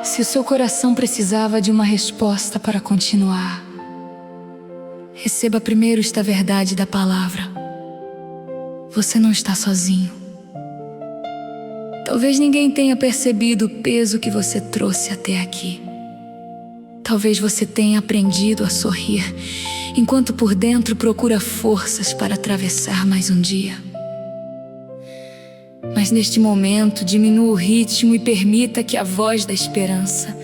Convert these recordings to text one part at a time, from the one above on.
Se o seu coração precisava de uma resposta para continuar, receba primeiro esta verdade da palavra: você não está sozinho. Talvez ninguém tenha percebido o peso que você trouxe até aqui. Talvez você tenha aprendido a sorrir, enquanto por dentro procura forças para atravessar mais um dia. Mas neste momento, diminua o ritmo e permita que a voz da esperança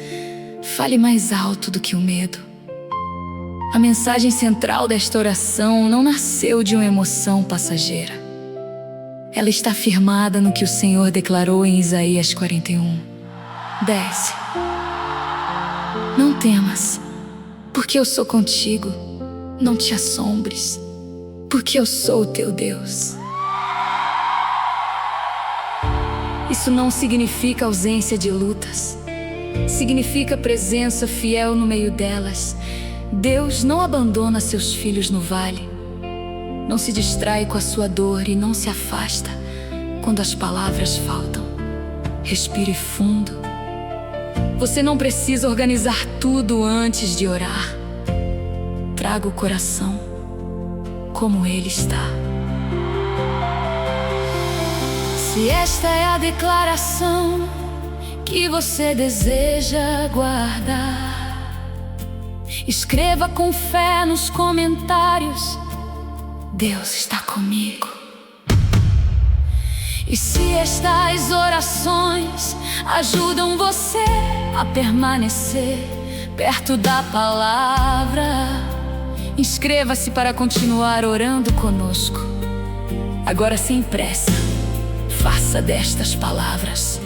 fale mais alto do que o medo. A mensagem central desta oração não nasceu de uma emoção passageira. Ela está firmada no que o Senhor declarou em Isaías 41:10. Não temas, porque eu sou contigo. Não te assombres, porque eu sou o teu Deus. Isso não significa ausência de lutas. Significa presença fiel no meio delas. Deus não abandona seus filhos no vale. Não se distrai com a sua dor e não se afasta quando as palavras faltam. Respire fundo. Você não precisa organizar tudo antes de orar. Traga o coração como ele está. Se esta é a declaração que você deseja guardar, escreva com fé nos comentários: Deus está comigo. E se estas orações ajudam você a permanecer perto da palavra, inscreva-se para continuar orando conosco. Agora, sem pressa, faça destas palavras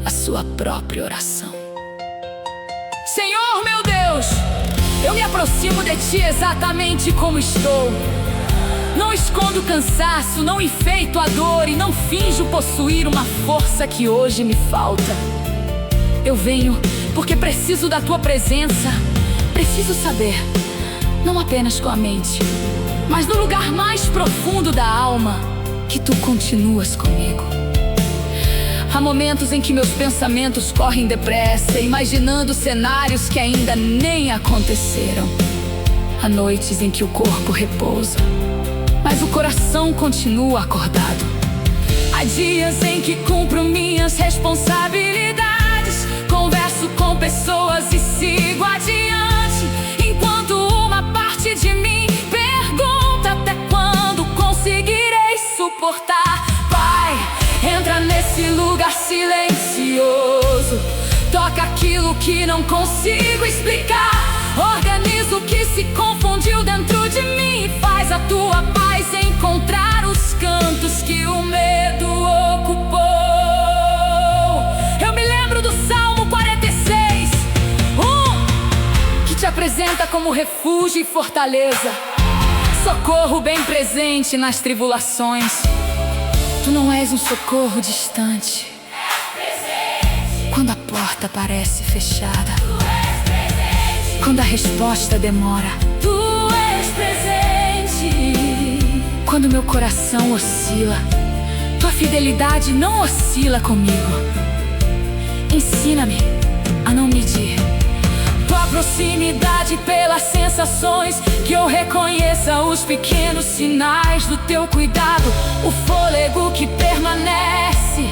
a sua própria oração. Senhor meu Deus, eu me aproximo de Ti exatamente como estou. Não escondo o cansaço, não enfeito a dor e não finjo possuir uma força que hoje me falta. Eu venho porque preciso da Tua presença. Preciso saber, não apenas com a mente, mas no lugar mais profundo da alma, que Tu continuas comigo. Há momentos em que meus pensamentos correm depressa, imaginando cenários que ainda nem aconteceram. Há noites em que o corpo repousa, mas o coração continua acordado. Há dias em que cumpro minhas responsabilidades, converso com pessoas e sigo adiante, enquanto uma parte de mim pergunta até quando conseguirei suportar. Pai, entra nesse lugar silencioso, toca aquilo que não consigo explicar. Organiza o que se confundiu dentro de mim e faz a Tua paz encontrar os cantos que o medo ocupou. Eu me lembro do Salmo 46, que te apresenta como refúgio e fortaleza, socorro bem presente nas tribulações. Tu não és um socorro distante quando a porta parece fechada, quando a resposta demora. Tu és presente quando meu coração oscila. Tua fidelidade não oscila comigo. Ensina-me a não medir Tua proximidade pelas sensações, que eu reconheça os pequenos sinais do Teu cuidado, o fôlego que permanece,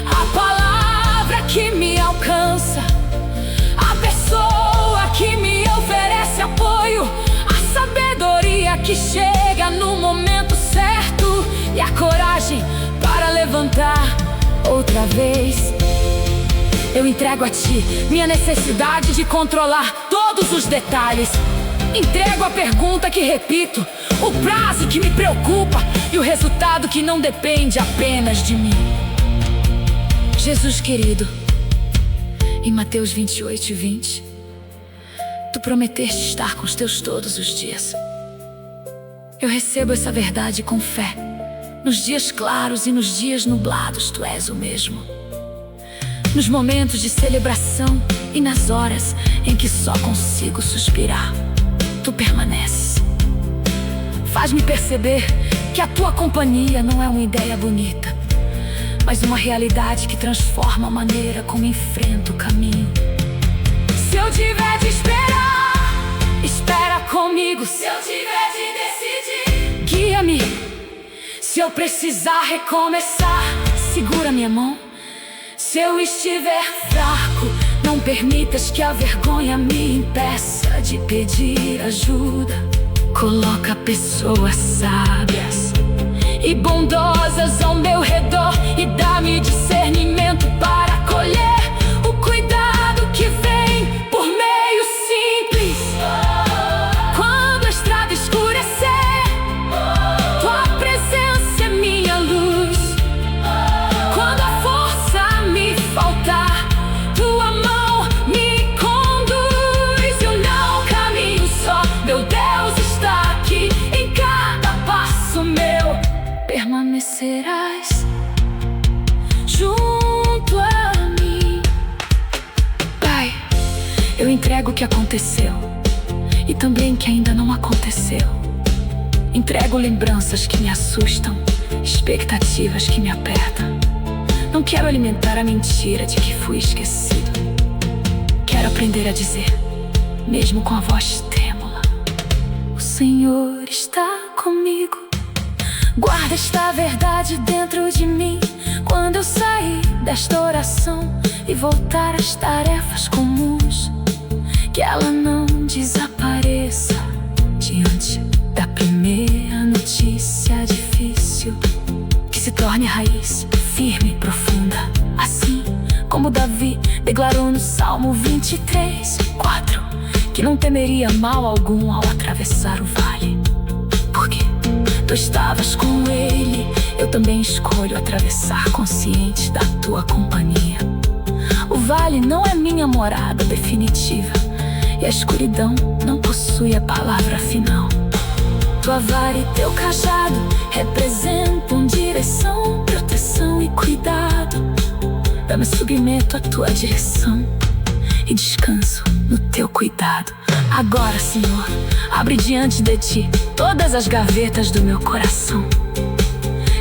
a palavra que me alcança, a pessoa que me oferece apoio, a sabedoria que chega no momento certo e a coragem para levantar outra vez. Eu entrego a Ti minha necessidade de controlar todos os detalhes. Entrego a pergunta que repito, o prazo que me preocupa e o resultado que não depende apenas de mim. Jesus querido, em Mateus 28:20, Tu prometeste estar com os Teus todos os dias. Eu recebo essa verdade com fé. Nos dias claros e nos dias nublados, Tu és o mesmo. Nos momentos de celebração e nas horas em que só consigo suspirar, Tu permaneces. Faz-me perceber que a Tua companhia não é uma ideia bonita, mas uma realidade que transforma a maneira como enfrento o caminho. Se eu tiver de esperar, espera comigo. Se eu tiver de decidir, guia-me. Se eu precisar recomeçar, segura minha mão. Se eu estiver fraco, não permitas que a vergonha me impeça de pedir ajuda. Coloca pessoas sábias e bondosas ao meu redor e dá-me discernimento para acolher o cuidado que vem por meio simples. Quando a estrada escurecer, tua presença é minha luz. Quando a força me faltar, tua mão me conduz. Eu não caminho só, meu Deus está aqui em cada passo meu. Permanecerás junto a mim. Pai, eu entrego o que aconteceu e também o que ainda não aconteceu. Entrego lembranças que me assustam, expectativas que me apertam. Não quero alimentar a mentira de que fui esquecido. Quero aprender a dizer, mesmo com a voz trêmula: o Senhor está comigo. Guarda esta verdade dentro de mim quando eu sair desta oração e voltar às tarefas comuns. Que ela não desapareça diante da primeira notícia difícil. Que se torne raiz firme e profunda, assim como Davi declarou no Salmo 23:4, que não temeria mal algum ao atravessar o vale. Porque tu estavas com ele, eu também escolho atravessar, consciente da tua companhia. O vale não é minha morada definitiva, e a escuridão não possui a palavra final. Tua vara e teu cajado representam direção, proteção e cuidado. Eu me submeto à tua direção e descanso no teu cuidado. Agora, Senhor, abre diante de ti todas as gavetas do meu coração.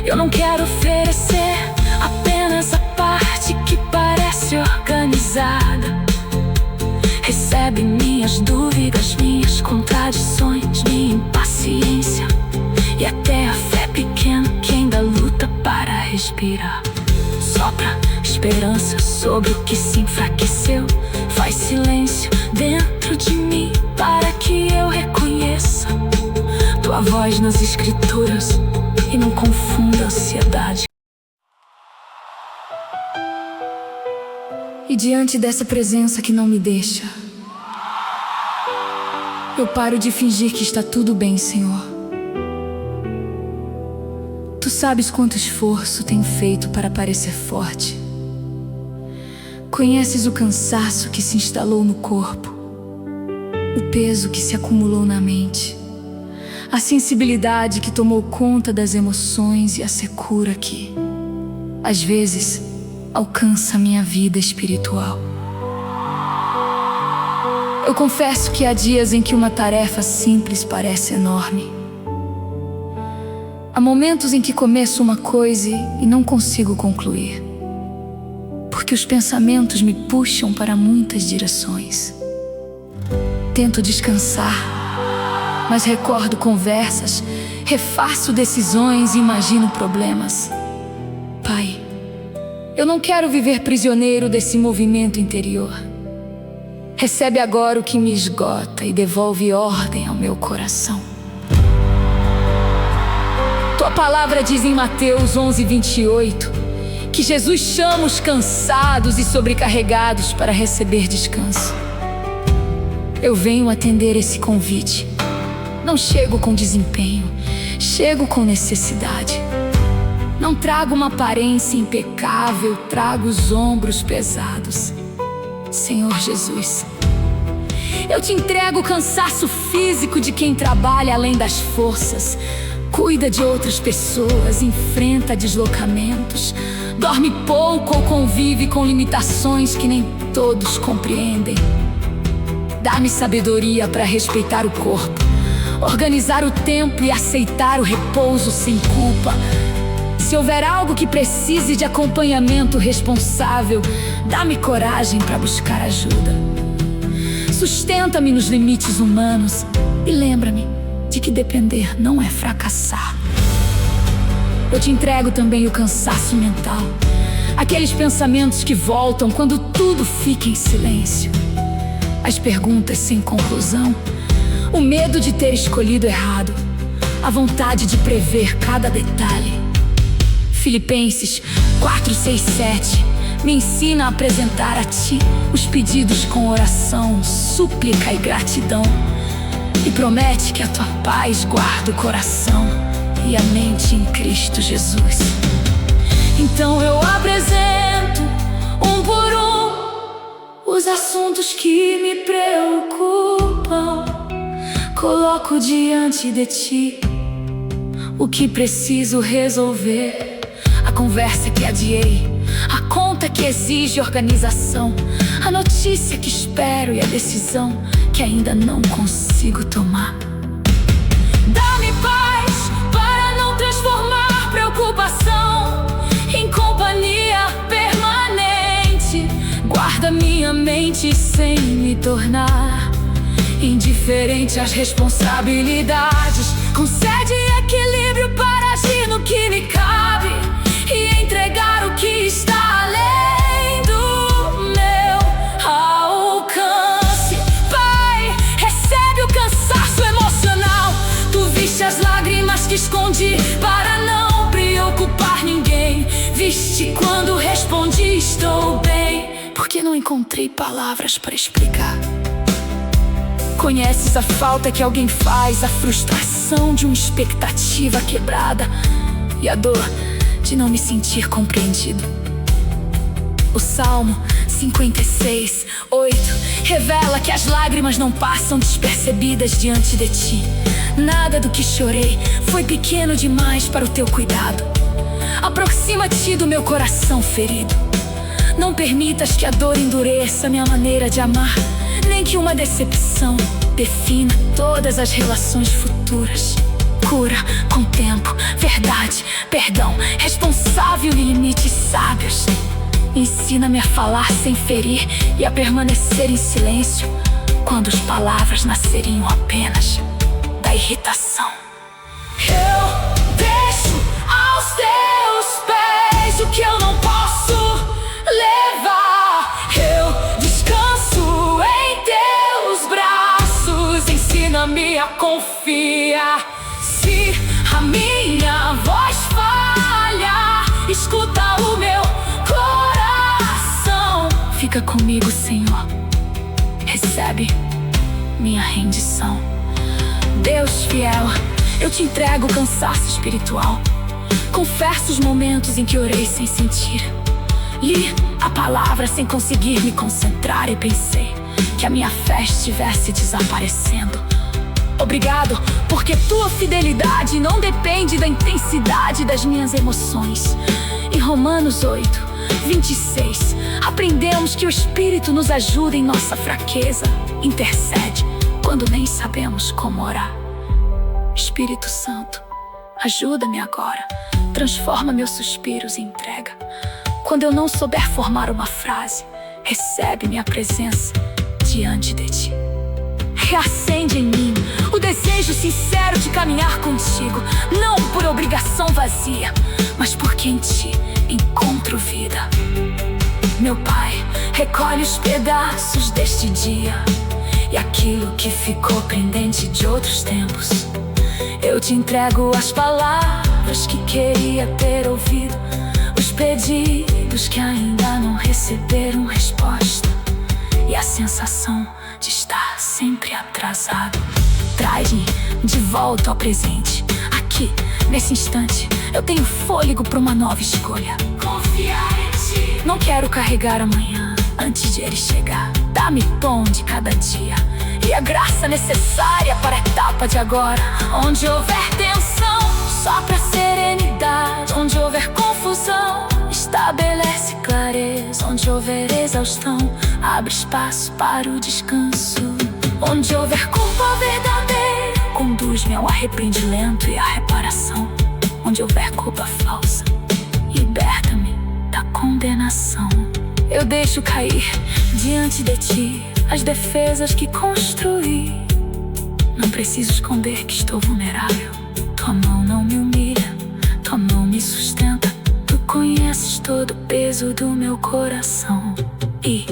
Eu não quero oferecer apenas a parte que parece organizada. Recebe minhas dúvidas, minhas contradições, minha impaciência e até a fé pequena que ainda luta para respirar. Sopra esperança sobre o que se enfraqueceu. Faz silêncio dentro de mim para que eu reconheça tua voz nas escrituras e não confunda a ansiedade. E diante dessa presença que não me deixa, eu paro de fingir que está tudo bem, Senhor. Tu sabes quanto esforço tenho feito para parecer forte. Conheces o cansaço que se instalou no corpo, o peso que se acumulou na mente, a sensibilidade que tomou conta das emoções e a secura que, às vezes, alcança minha vida espiritual. Eu confesso que há dias em que uma tarefa simples parece enorme. Há momentos em que começo uma coisa e não consigo concluir, porque os pensamentos me puxam para muitas direções. Tento descansar, mas recordo conversas, refaço decisões e imagino problemas. Pai, eu não quero viver prisioneiro desse movimento interior. Recebe agora o que me esgota e devolve ordem ao meu coração. Tua palavra diz em Mateus 11:28 que Jesus chama os cansados e sobrecarregados para receber descanso. Eu venho atender esse convite. Não chego com desempenho, chego com necessidade. Não trago uma aparência impecável, trago os ombros pesados. Senhor Jesus, eu te entrego o cansaço físico de quem trabalha além das forças, cuida de outras pessoas, enfrenta deslocamentos, dorme pouco ou convive com limitações que nem todos compreendem. Dá-me sabedoria para respeitar o corpo, organizar o tempo e aceitar o repouso sem culpa. Se houver algo que precise de acompanhamento responsável, dá-me coragem para buscar ajuda. Sustenta-me nos limites humanos e lembra-me de que depender não é fracassar. Eu te entrego também o cansaço mental, aqueles pensamentos que voltam quando tudo fica em silêncio, as perguntas sem conclusão, o medo de ter escolhido errado, a vontade de prever cada detalhe. Filipenses 4:6-7 me ensina a apresentar a Ti os pedidos com oração, súplica e gratidão, e promete que a Tua paz guarda o coração e a mente em Cristo Jesus. Então eu apresento, um por um, os assuntos que me preocupam. Coloco diante de Ti o que preciso resolver, a conversa que adiei, a conta que exige organização, a notícia que espero e a decisão que ainda não consigo tomar. Dá-me paz para não transformar preocupação em companhia permanente. Guarda minha mente sem me tornar indiferente às responsabilidades. Concede equilíbrio para agir no que me cabe e entregar o que está além do meu alcance. Pai, recebe o cansaço emocional. Tu viste as lágrimas que escondi para não preocupar ninguém. Viste quando respondi estou bem, porque não encontrei palavras para explicar. Conheces a falta que alguém faz, a frustração de uma expectativa quebrada e a dor de não me sentir compreendido. O Salmo 56:8 revela que as lágrimas não passam despercebidas diante de Ti. Nada do que chorei foi pequeno demais para o Teu cuidado. Aproxima-te do meu coração ferido. Não permitas que a dor endureça minha maneira de amar, nem que uma decepção defina todas as relações futuras. Cura com tempo, verdade, perdão, responsável e limites sábios. Ensina-me a falar sem ferir e a permanecer em silêncio quando as palavras nasceriam apenas da irritação. Eu deixo aos Teus pés o que eu não posso levar. Eu descanso em Teus braços. Ensina-me a confiar. Se a minha voz falha, escuta o meu coração. Fica comigo, Senhor. Recebe minha rendição. Deus fiel, eu te entrego o cansaço espiritual. Confesso os momentos em que orei sem sentir. Li a palavra sem conseguir me concentrar e pensei que a minha fé estivesse desaparecendo. Obrigado, porque Tua fidelidade não depende da intensidade das minhas emoções. Em Romanos 8:26, aprendemos que o Espírito nos ajuda em nossa fraqueza, intercede quando nem sabemos como orar. Espírito Santo, ajuda-me agora, transforma meus suspiros em entrega. Quando eu não souber formar uma frase, recebe minha presença diante de Ti. Reacende em mim o desejo sincero de caminhar contigo, não por obrigação vazia, mas porque em Ti encontro vida. Meu Pai, recolhe os pedaços deste dia e aquilo que ficou pendente de outros tempos. Eu te entrego as palavras que queria ter ouvido, os pedidos que ainda não receberam resposta e a sensação de estar sempre atrasado. Traz-me de volta ao presente. Aqui, nesse instante, eu tenho fôlego para uma nova escolha. Confiar em Ti. Não quero carregar amanhã antes de ele chegar. Dá-me tom de cada dia e a graça necessária para a etapa de agora. Onde houver tensão, sopra serenidade. Onde houver confusão, estabelece clareza. Onde houver exaustão, abre espaço para o descanso. Onde houver culpa verdadeira, conduz-me ao arrependimento e à reparação. Onde houver culpa falsa, condenação. Eu deixo cair diante de ti as defesas que construí. Não preciso esconder que estou vulnerável. Tua mão não me humilha, tua mão me sustenta. Tu conheces todo o peso do meu coração. E,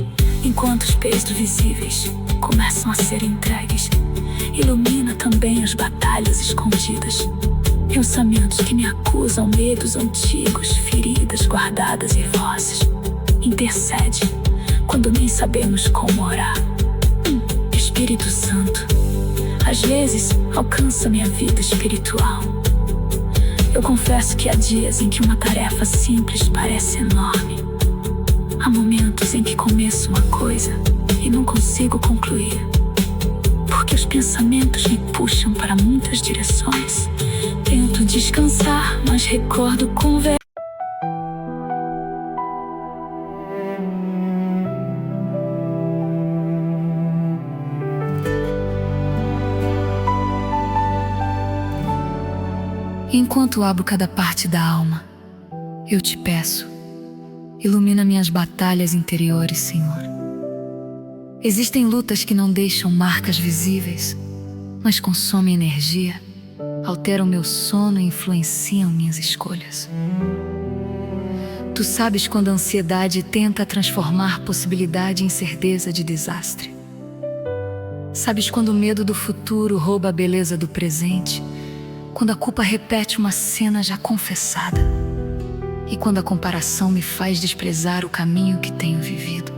enquanto os pesos visíveis começam a ser entregues, ilumina também as batalhas escondidas. Pensamentos que me acusam, medos antigos, feridas guardadas e vozes. Intercede quando nem sabemos como orar. Espírito Santo, às vezes alcança minha vida espiritual. Eu confesso que há dias em que uma tarefa simples parece enorme. Há momentos em que começo uma coisa e não consigo concluir, porque os pensamentos me puxam para muitas direções. Tento descansar, mas recordo com vergonha. Enquanto abro cada parte da alma, eu te peço, ilumina minhas batalhas interiores, Senhor. Existem lutas que não deixam marcas visíveis, mas consomem energia, alteram meu sono e influenciam minhas escolhas. Tu sabes quando a ansiedade tenta transformar possibilidade em certeza de desastre. Sabes quando o medo do futuro rouba a beleza do presente, quando a culpa repete uma cena já confessada e quando a comparação me faz desprezar o caminho que tenho vivido.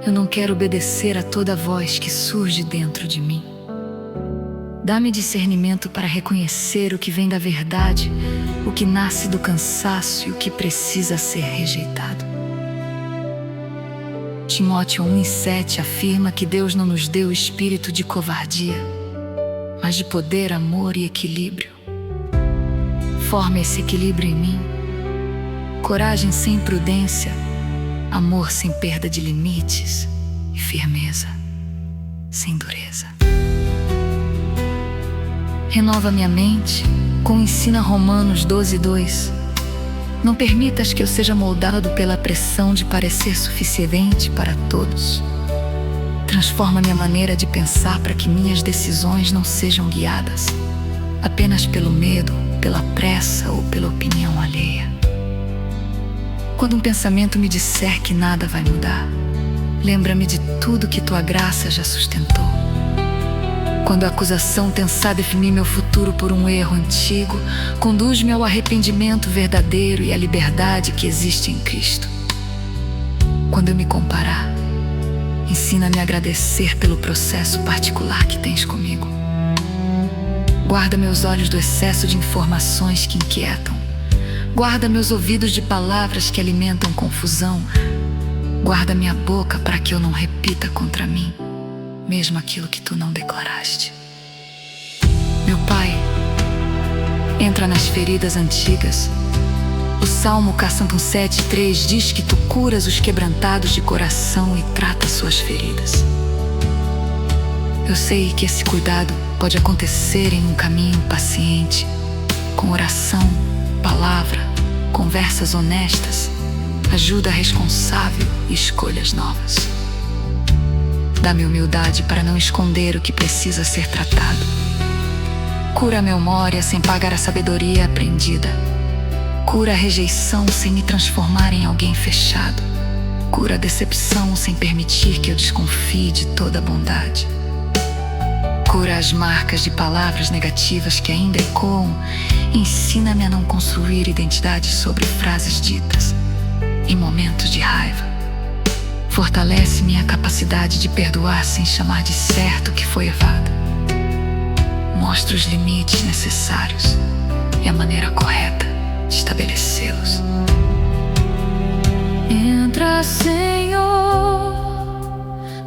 Eu não quero obedecer a toda voz que surge dentro de mim. Dá-me discernimento para reconhecer o que vem da verdade, o que nasce do cansaço e o que precisa ser rejeitado. Timóteo 1:7 afirma que Deus não nos deu espírito de covardia, mas de poder, amor e equilíbrio. Forma esse equilíbrio em mim. Coragem sem imprudência, amor sem perda de limites e firmeza sem dureza. Renova minha mente, como ensina Romanos 12:2. Não permitas que eu seja moldado pela pressão de parecer suficiente para todos. Transforma minha maneira de pensar para que minhas decisões não sejam guiadas apenas pelo medo, pela pressa ou pela opinião alheia. Quando um pensamento me disser que nada vai mudar, lembra-me de tudo que tua graça já sustentou. Quando a acusação tensar definir meu futuro por um erro antigo, conduz-me ao arrependimento verdadeiro e à liberdade que existe em Cristo. Quando eu me comparar, ensina-me a agradecer pelo processo particular que tens comigo. Guarda meus olhos do excesso de informações que inquietam. Guarda meus ouvidos de palavras que alimentam confusão. Guarda minha boca para que eu não repita contra mim mesmo aquilo que tu não declaraste. Meu Pai, entra nas feridas antigas. O Salmo 7:3 diz que tu curas os quebrantados de coração e tratas suas feridas. Eu sei que esse cuidado pode acontecer em um caminho paciente, com oração, palavra, conversas honestas, ajuda responsável e escolhas novas. Dá-me humildade para não esconder o que precisa ser tratado. Cura a memória sem pagar a sabedoria aprendida. Cura a rejeição sem me transformar em alguém fechado. Cura a decepção sem permitir que eu desconfie de toda a bondade. Cura as marcas de palavras negativas que ainda ecoam. Ensina-me a não construir identidades sobre frases ditas em momentos de raiva. Fortalece minha capacidade de perdoar sem chamar de certo o que foi errado. Mostra os limites necessários e a maneira correta de estabelecê-los. Entra, Senhor,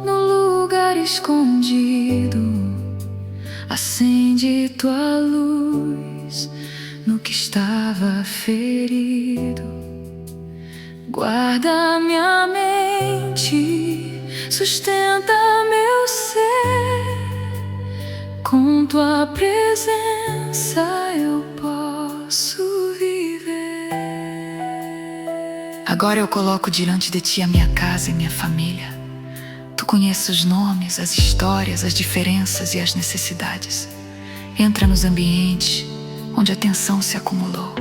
no lugar escondido. Acende tua luz no que estava ferido. Guarda minha mente, sustenta meu ser. Com tua presença eu posso viver. Agora eu coloco diante de ti a minha casa e minha família. Tu conheces os nomes, as histórias, as diferenças e as necessidades. Entra nos ambientes onde a tensão se acumulou.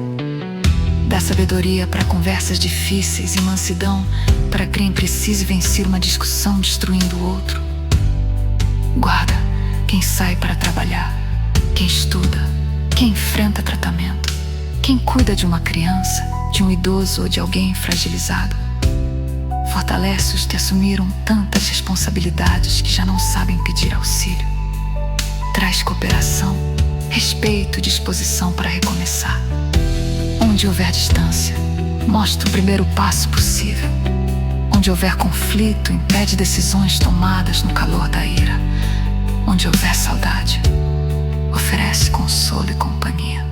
Dá sabedoria para conversas difíceis e mansidão para quem precise vencer uma discussão destruindo o outro. Guarda quem sai para trabalhar, quem estuda, quem enfrenta tratamento, quem cuida de uma criança, de um idoso ou de alguém fragilizado. Fortalece os que assumiram tantas responsabilidades que já não sabem pedir auxílio. Traz cooperação, respeito e disposição para recomeçar. Onde houver distância, mostra o primeiro passo possível. Onde houver conflito, impede decisões tomadas no calor da ira. Onde houver saudade, oferece consolo e companhia.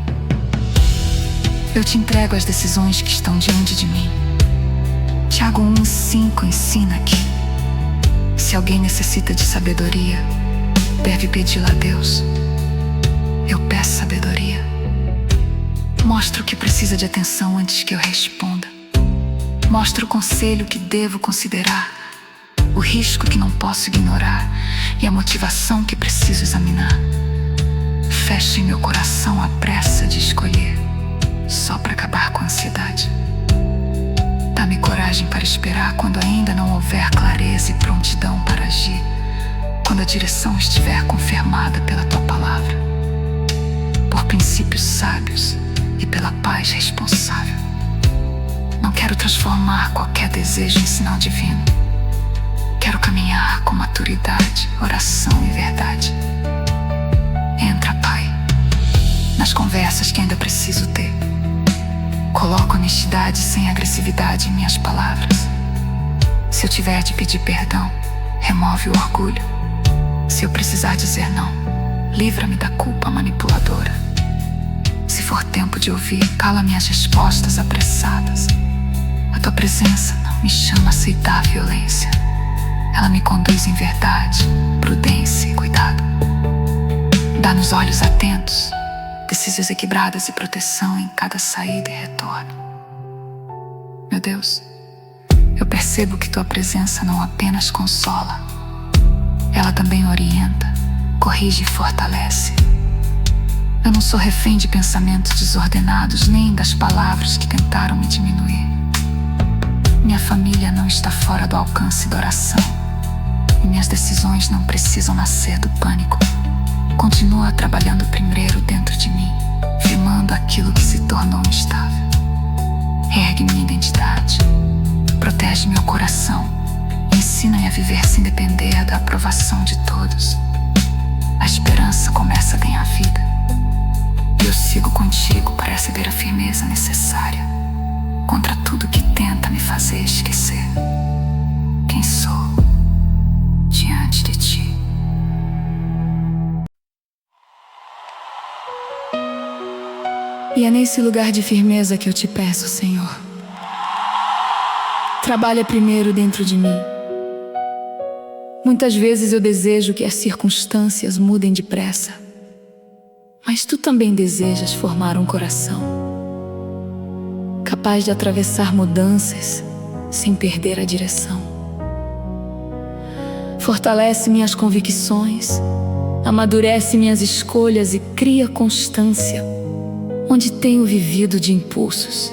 Eu te entrego as decisões que estão diante de mim. Tiago 1,5 ensina que se alguém necessita de sabedoria, deve pedi-la a Deus. Eu peço sabedoria. Mostra o que precisa de atenção antes que eu responda. Mostra o conselho que devo considerar, o risco que não posso ignorar e a motivação que preciso examinar. Feche em meu coração a pressa de escolher, só para acabar com a ansiedade. Dá-me coragem para esperar quando ainda não houver clareza e prontidão para agir, quando a direção estiver confirmada pela tua palavra, por princípios sábios e pela paz responsável. Não quero transformar qualquer desejo em sinal divino. Quero caminhar com maturidade, oração e verdade. Entra, Pai, nas conversas que ainda preciso ter. Coloco honestidade sem agressividade em minhas palavras. Se eu tiver de pedir perdão, remove o orgulho. Se eu precisar dizer não, livra-me da culpa manipuladora. Se for tempo de ouvir, cala minhas respostas apressadas. A tua presença não me chama a aceitar a violência. Ela me conduz em verdade, prudência e cuidado. Dá-nos olhos atentos, decisões equilibradas e proteção em cada saída e retorno. Meu Deus, eu percebo que tua presença não apenas consola, ela também orienta, corrige e fortalece. Eu não sou refém de pensamentos desordenados, nem das palavras que tentaram me diminuir. Minha família não está fora do alcance da oração, e minhas decisões não precisam nascer do pânico. Continua trabalhando primeiro dentro de mim, firmando aquilo que se tornou instável. Ergue minha identidade, protege meu coração, ensina-me a viver sem depender da aprovação de todos. A esperança começa a ganhar vida, e eu sigo contigo para receber a firmeza necessária contra tudo que tenta me fazer esquecer quem sou diante de ti. E é nesse lugar de firmeza que eu te peço, Senhor. Trabalha primeiro dentro de mim. Muitas vezes eu desejo que as circunstâncias mudem depressa, mas tu também desejas formar um coração capaz de atravessar mudanças sem perder a direção. Fortalece minhas convicções, amadurece minhas escolhas e cria constância onde tenho vivido de impulsos.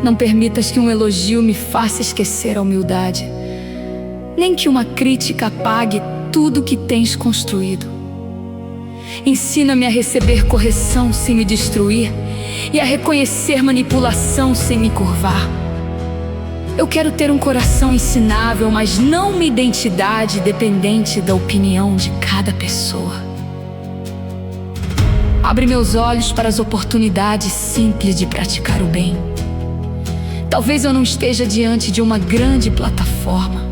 Não permitas que um elogio me faça esquecer a humildade, nem que uma crítica apague tudo que tens construído. Ensina-me a receber correção sem me destruir e a reconhecer manipulação sem me curvar. Eu quero ter um coração ensinável, mas não uma identidade dependente da opinião de cada pessoa. Abre meus olhos para as oportunidades simples de praticar o bem. Talvez eu não esteja diante de uma grande plataforma,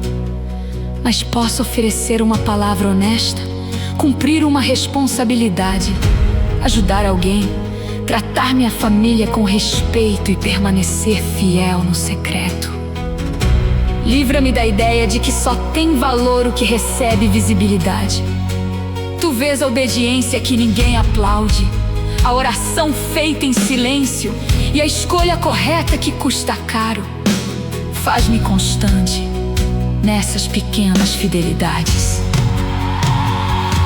mas posso oferecer uma palavra honesta, cumprir uma responsabilidade, ajudar alguém, tratar minha família com respeito e permanecer fiel no secreto. Livra-me da ideia de que só tem valor o que recebe visibilidade. Tu vês a obediência que ninguém aplaude, a oração feita em silêncio e a escolha correta que custa caro. Faz-me constante nessas pequenas fidelidades.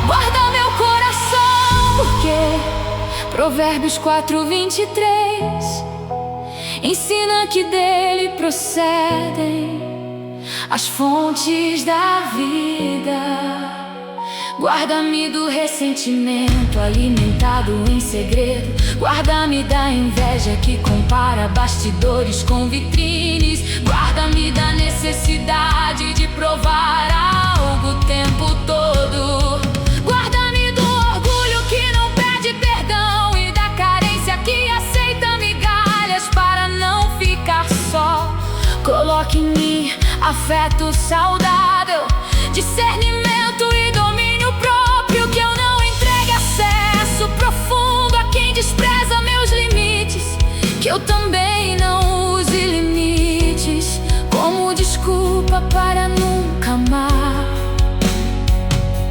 Guarda meu coração, porque Provérbios 4:23 ensina que dele procedem as fontes da vida. Guarda-me do ressentimento alimentado em segredo. Guarda-me da inveja que compara bastidores com vitrines. Guarda-me da necessidade de provar algo o tempo todo. Guarda-me do orgulho que não pede perdão e da carência que aceita migalhas para não ficar só. Coloque em mim afeto saudável, discernimento e domínio próprio, que eu não entregue acesso profundo a quem despreza meus limites, que eu também não use limites como desculpa para nunca amar.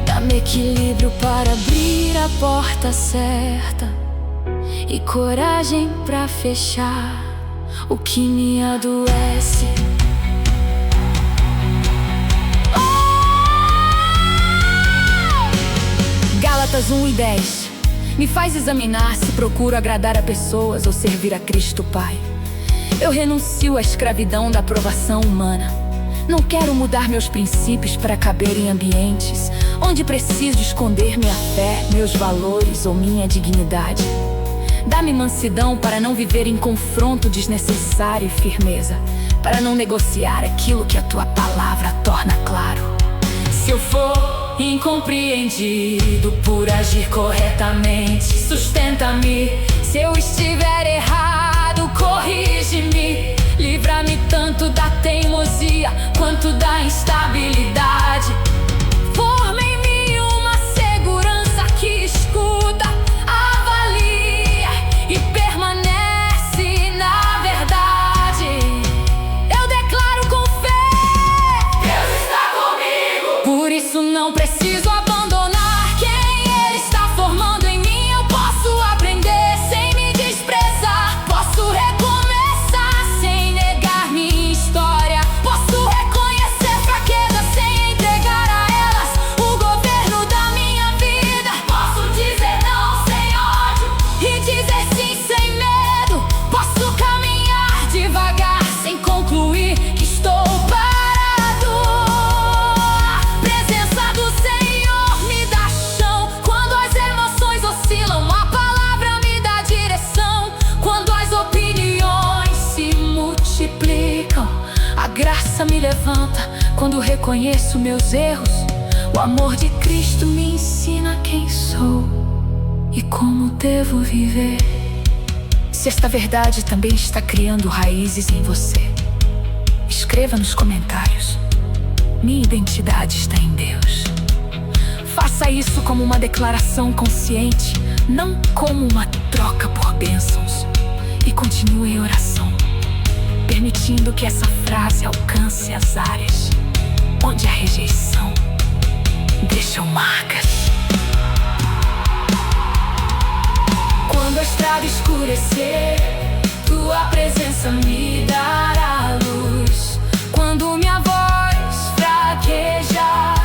Dá-me equilíbrio para abrir a porta certa e coragem para fechar o que me adoece. Gálatas 1:10 me faz examinar se procuro agradar a pessoas ou servir a Cristo Pai. Eu renuncio à escravidão da aprovação humana. Não quero mudar meus princípios para caber em ambientes onde preciso esconder minha fé, meus valores ou minha dignidade. Dá-me mansidão para não viver em confronto desnecessário e firmeza, para não negociar aquilo que a tua palavra torna claro. Se eu for incompreendido por agir corretamente, sustenta-me. Se eu estiver errado, corrige-me. Livra-me tanto da teimosia quanto da instabilidade. Forma em mim uma segurança que escuta, avalia e permanece na verdade. Eu declaro com fé: Deus está comigo. Por isso não preciso abandonar quem Ele está formando em mim. Eu posso aprender sem me desprezar. Posso recomeçar sem negar minha história. Posso reconhecer fraqueza sem entregar a elas o governo da minha vida. Posso dizer não sem ódio e dizer sim sem medo. Posso caminhar devagar sem concluir que estou parado. A presença do Senhor me dá chão quando as emoções oscilam. A palavra me dá direção quando as opiniões se multiplicam. A graça me levanta quando reconheço meus erros. O amor de Cristo me ensina quem sou e como devo viver. Se esta verdade também está criando raízes em você, escreva nos comentários: minha identidade está em Deus. Faça isso como uma declaração consciente, não como uma troca por bênçãos. E continue em oração, permitindo que essa frase alcance as áreas onde a rejeição deixou marcas. Quando a estrada escurecer, tua presença me dará luz. Quando minha voz fraquejar,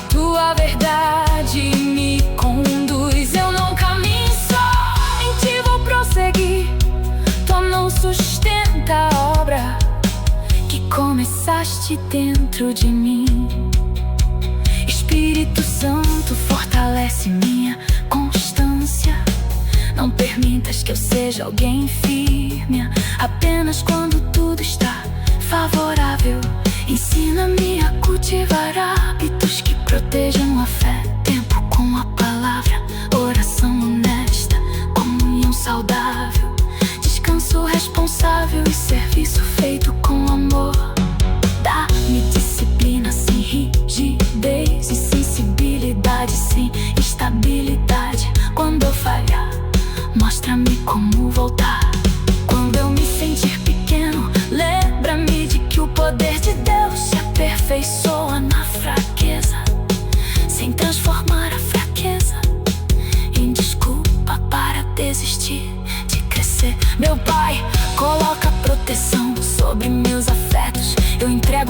tua verdade me conduz. Eu não caminho só, em ti vou prosseguir. Tua mão sustenta a obra que começaste dentro de mim. Espírito Santo, fortalece minha constância. Não permitas que eu seja alguém firme apenas quando tudo está favorável. Ensina-me a cultivar hábitos que protejam a fé. Tempo com a palavra, oração honesta, comunhão saudável, descanso responsável e serviço feito com amor. Dá-me disciplina sem rigidez e sensibilidade sem instabilidade. Quando eu falhar, mostra-me como voltar. Quando eu me sentir pequeno, lembra-me de que o poder de Deus se aperfeiçoa na fraqueza, sem transformar a fraqueza em desculpa para desistir.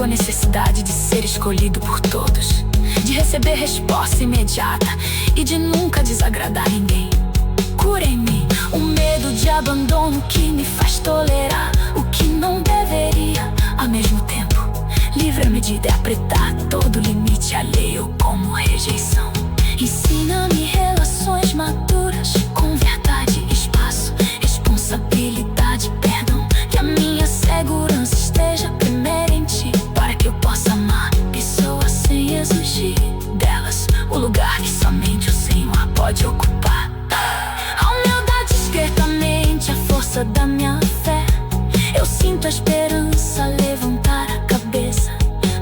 a necessidade de ser escolhido por todos, de receber resposta imediata e de nunca desagradar ninguém. Cura em mim o medo de abandono que me faz tolerar o que não deveria. Ao mesmo tempo, livra-me de interpretar todo limite alheio como rejeição. Ensina-me relações maduras com verdade, espaço, responsabilidade, perdão. Que a minha segurança esteja primeiro em ti, para que eu possa amar pessoas sem exigir delas o lugar que somente o Senhor pode ocupar. A humildade desperta a mente, a força da minha fé. Eu sinto a esperança levantar a cabeça,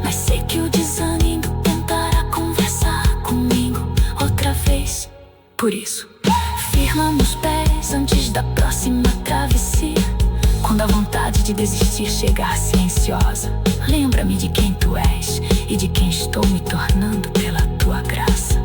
mas sei que o desânimo tentará conversar comigo outra vez. Por isso, firma meus pés antes da próxima travessia. Quando a vontade de desistir chegar silenciosa, lembra-me de quem tu és e de quem estou me tornando pela tua graça.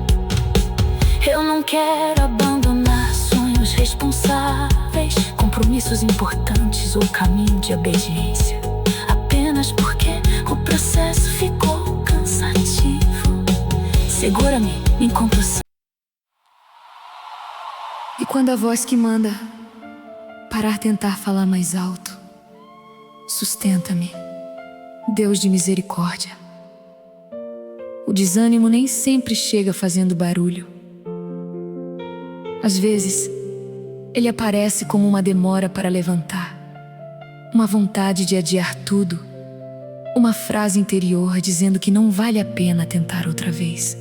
Eu não quero abandonar sonhos responsáveis, compromissos importantes ou caminho de obediência, apenas porque o processo ficou cansativo. Segura-me enquanto E quando a voz que manda parar tentar falar mais alto, sustenta-me, Deus de misericórdia. O desânimo nem sempre chega fazendo barulho. Às vezes, ele aparece como uma demora para levantar, uma vontade de adiar tudo, uma frase interior dizendo que não vale a pena tentar outra vez.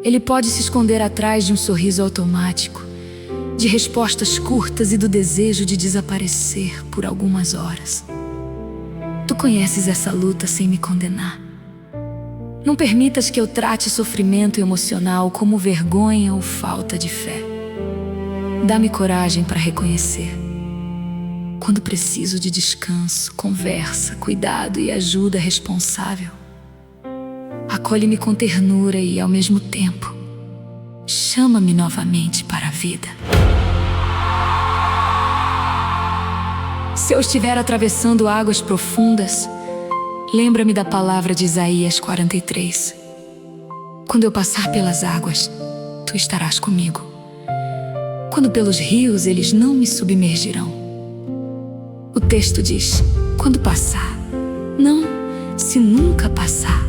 Ele pode se esconder atrás de um sorriso automático, de respostas curtas e do desejo de desaparecer por algumas horas. Tu conheces essa luta sem me condenar. Não permitas que eu trate sofrimento emocional como vergonha ou falta de fé. Dá-me coragem para reconhecer quando preciso de descanso, conversa, cuidado e ajuda responsável. Acolhe-me com ternura e, ao mesmo tempo, chama-me novamente para a vida. Se eu estiver atravessando águas profundas, lembra-me da palavra de Isaías 43. Quando eu passar pelas águas, tu estarás comigo. Quando pelos rios, eles não me submergirão. O texto diz, quando passar, não se nunca passar.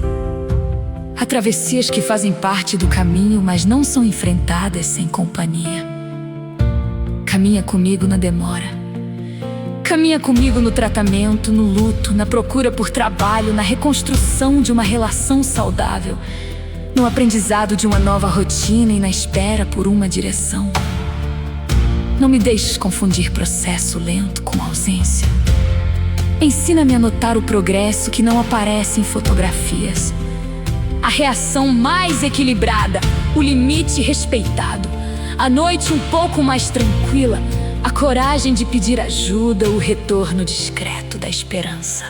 Há travessias que fazem parte do caminho, mas não são enfrentadas sem companhia. Caminha comigo na demora. Caminha comigo no tratamento, no luto, na procura por trabalho, na reconstrução de uma relação saudável, no aprendizado de uma nova rotina e na espera por uma direção. Não me deixes confundir processo lento com ausência. Ensina-me a notar o progresso que não aparece em fotografias. A reação mais equilibrada, o limite respeitado, a noite um pouco mais tranquila, a coragem de pedir ajuda, o retorno discreto da esperança.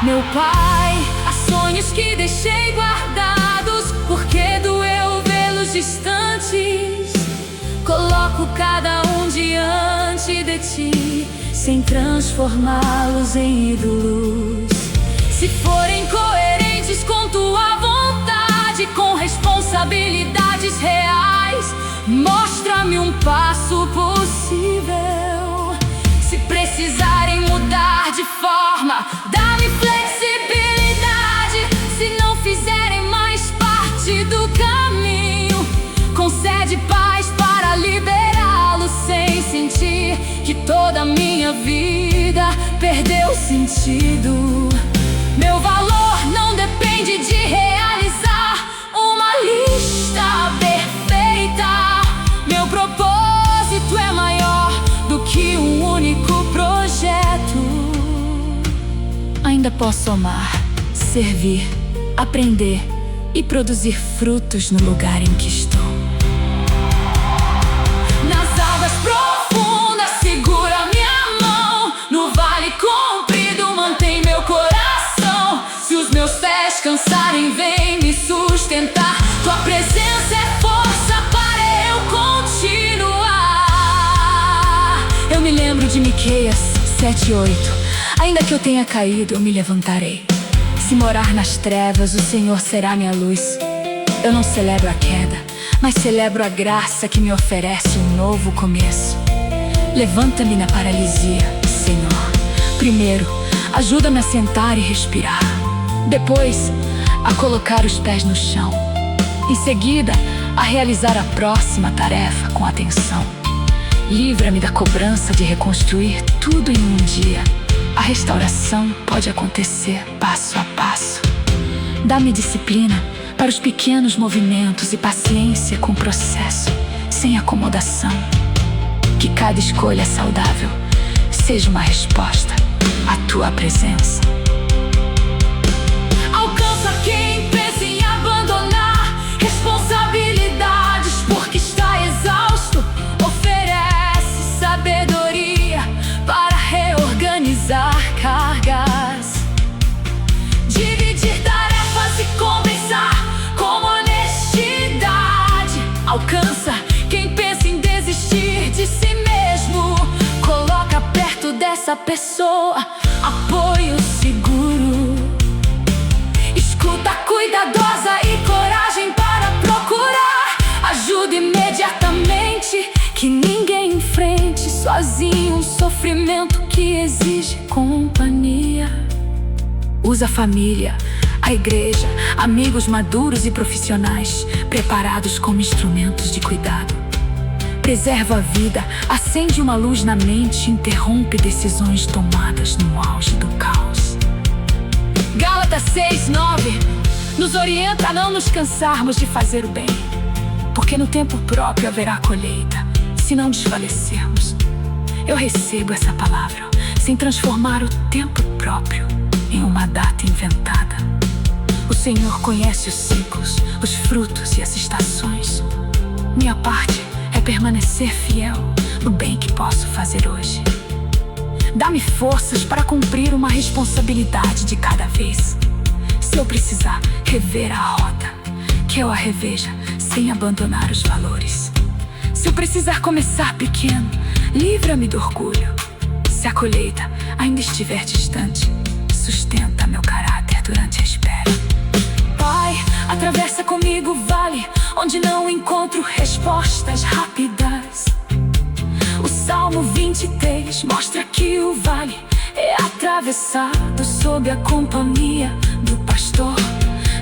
Meu Pai, há sonhos que deixei guardados, porque doeu vê-los distantes. Coloco cada um diante de ti, sem transformá-los em ídolos. Se forem coerentes com tua vontade, com responsabilidades reais, mostra-me um passo possível. Se precisarem mudar de forma, dá-me flexibilidade. Se não fizerem mais parte do caminho, concede paz para liberá-lo sem sentir que toda a minha vida perdeu sentido. Meu valor não depende de realizar uma lista perfeita. Meu propósito é maior do que um único projeto. Ainda posso amar, servir, aprender e produzir frutos no lugar em que estou. Nas águas profundas, segura minha mão. No vale comprido, mantém meu coração. Se os meus pés cansarem, vem me sustentar. Tua presença é força para eu continuar. Eu me lembro de Miqueias 7:8. Ainda que eu tenha caído, eu me levantarei. Se morar nas trevas, o Senhor será minha luz. Eu não celebro a queda, mas celebro a graça que me oferece um novo começo. Levanta-me na paralisia, Senhor. Primeiro, ajuda-me a sentar e respirar. Depois, a colocar os pés no chão. Em seguida, a realizar a próxima tarefa com atenção. Livra-me da cobrança de reconstruir tudo em um dia. A restauração pode acontecer passo a passo. Dá-me disciplina para os pequenos movimentos e paciência com o processo, sem acomodação. Que cada escolha saudável seja uma resposta à tua presença. Alcança quem pensa em abandonar responsabilidades porque está exausto. Oferece sabedoria para reorganizar cargas. Dividir tarefas e compensar com honestidade. Alcança quem pensa em desistir de si mesmo. Coloca perto dessa pessoa apoio seguro. Escuta cuidadosa e coragem para procurar ajuda imediatamente. Que ninguém enfrente sozinho um sofrimento que exige companhia. Usa a família, a igreja, amigos maduros e profissionais preparados como instrumentos de cuidado. Preserva a vida, acende uma luz na mente, interrompe decisões tomadas no auge do caos. Gálatas 6:9 nos orienta a não nos cansarmos de fazer o bem, porque no tempo próprio haverá colheita, se não desfalecermos. Eu recebo essa palavra sem transformar o tempo próprio em uma data inventada. O Senhor conhece os ciclos, os frutos e as estações. Minha parte é permanecer fiel no bem que posso fazer hoje. Dá-me forças para cumprir uma responsabilidade de cada vez. Se eu precisar rever a rota, que eu a reveja sem abandonar os valores. Se eu precisar começar pequeno, livra-me do orgulho. Se a colheita ainda estiver distante, sustenta meu caráter durante a espera. Pai, atravessa comigo o vale onde não encontro respostas rápidas. O Salmo 23 mostra que o vale é atravessado sob a companhia do pastor.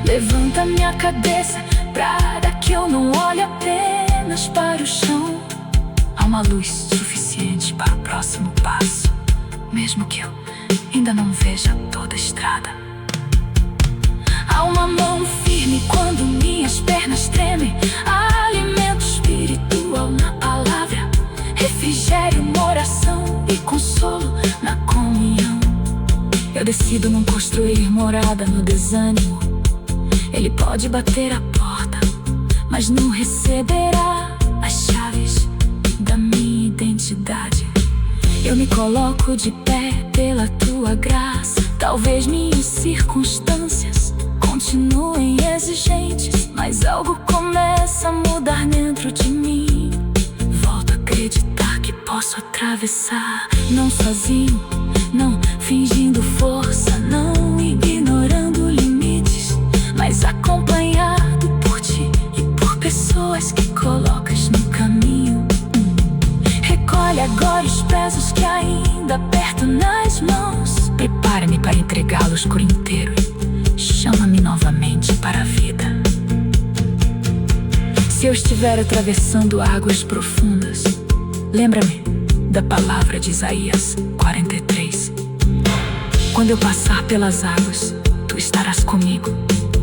Levanta minha cabeça para que eu não olhe apenas para o chão. Há uma luz suficiente para o próximo passo, mesmo que eu ainda não veja toda a estrada. Há uma mão firme quando minhas pernas tremem. Alimento espiritual na palavra, refrigério, uma oração e consolo na comunhão. Eu decido não construir morada no desânimo. Ele pode bater a porta, mas não receberá as chaves da minha identidade. Eu me coloco de pé pela tua graça. Talvez minhas circunstâncias continuem exigentes, mas algo começa a mudar dentro de mim. Volto a acreditar que posso atravessar, não sozinho, não fingindo força, não ignorando limites, mas acompanhado por ti e por pessoas que colocas no caminho. Recolhe agora os pesos que ainda aperto nas mãos. Prepara-me para entregá-los por inteiro. Chama-me novamente para a vida. Se eu estiver atravessando águas profundas, lembra-me da palavra de Isaías 43. Quando eu passar pelas águas, tu estarás comigo.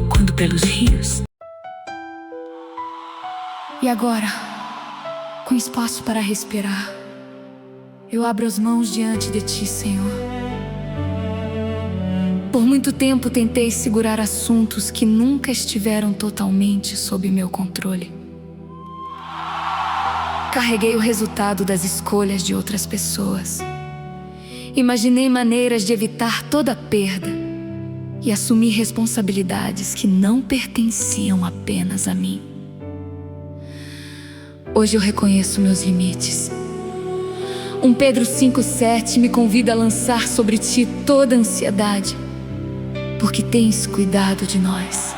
Quando pelos rios. E agora, com espaço para respirar, eu abro as mãos diante de ti, Senhor. Por muito tempo tentei segurar assuntos que nunca estiveram totalmente sob meu controle. Carreguei o resultado das escolhas de outras pessoas. Imaginei maneiras de evitar toda perda e assumi responsabilidades que não pertenciam apenas a mim. Hoje eu reconheço meus limites. Pedro 5,7 me convida a lançar sobre ti toda a ansiedade, porque tens cuidado de nós.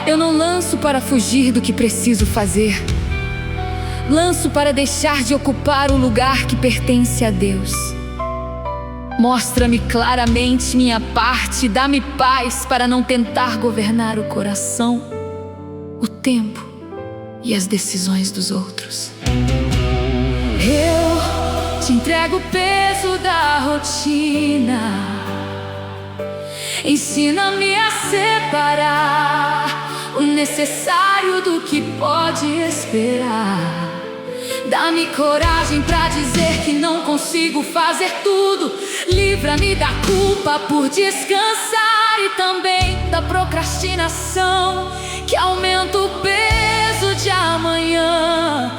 Eu não lanço para fugir do que preciso fazer, lanço para deixar de ocupar o lugar que pertence a Deus. Mostra-me claramente minha parte, dá-me paz para não tentar governar o coração, o tempo e as decisões dos outros. Eu te entrego o peso da rotina, ensina-me a separar o necessário do que pode esperar. Dá-me coragem pra dizer que não consigo fazer tudo. Livra-me da culpa por descansar e também da procrastinação que aumenta o peso de amanhã.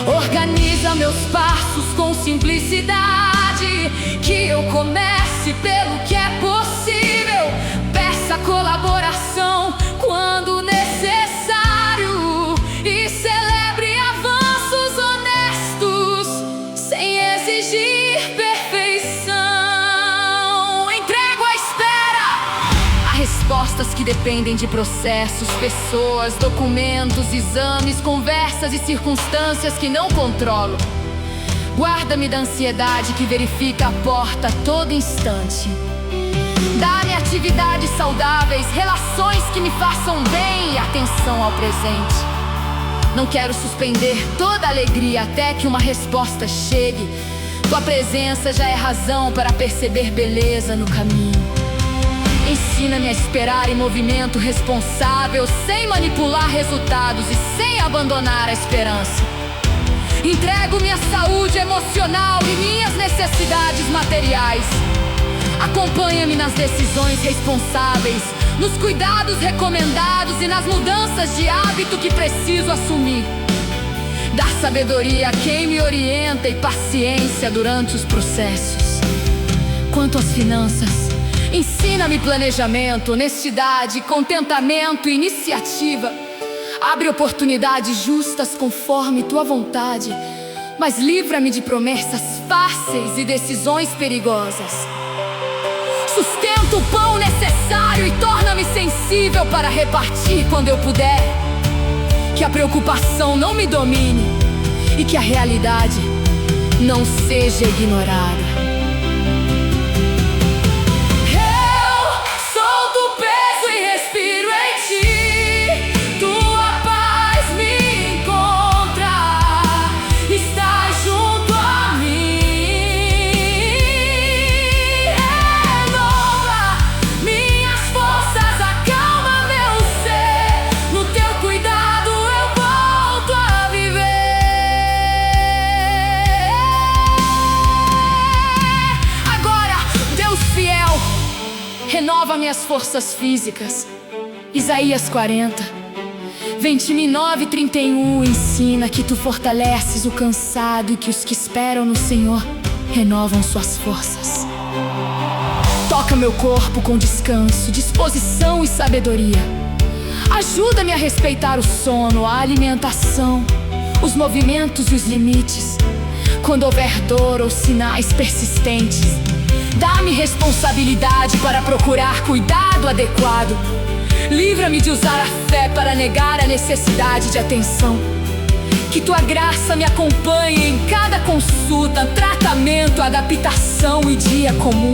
Organiza meus passos com simplicidade, que eu comece pelo que é possível. Peça colaboração quando necessário e celebre avanços honestos sem exigir perfeição. Entrego à espera a respostas que dependem de processos, pessoas, documentos, exames, conversas e circunstâncias que não controlo. Guarda-me da ansiedade que verifica a porta a todo instante. Dá-me atividades saudáveis, relações que me façam bem e atenção ao presente. Não quero suspender toda a alegria até que uma resposta chegue. Tua presença já é razão para perceber beleza no caminho. Ensina-me a esperar em movimento responsável, sem manipular resultados e sem abandonar a esperança. Entrego minha saúde emocional e minhas necessidades materiais. Acompanha-me nas decisões responsáveis, nos cuidados recomendados e nas mudanças de hábito que preciso assumir. Dá sabedoria a quem me orienta e paciência durante os processos. Quanto às finanças, ensina-me planejamento, honestidade, contentamento e iniciativa. Abre oportunidades justas conforme tua vontade, mas livra-me de promessas fáceis e decisões perigosas. Sustenta o pão necessário e torna-me sensível para repartir quando eu puder. Que a preocupação não me domine e que a realidade não seja ignorada. Renova minhas forças físicas. Isaías 40, 29:31 ensina que tu fortaleces o cansado e que os que esperam no Senhor renovam suas forças. Toca meu corpo com descanso, disposição e sabedoria. Ajuda-me a respeitar o sono, a alimentação, os movimentos e os limites. Quando houver dor ou sinais persistentes, dá-me responsabilidade para procurar cuidado adequado. Livra-me de usar a fé para negar a necessidade de atenção. Que tua graça me acompanhe em cada consulta, tratamento, adaptação e dia comum.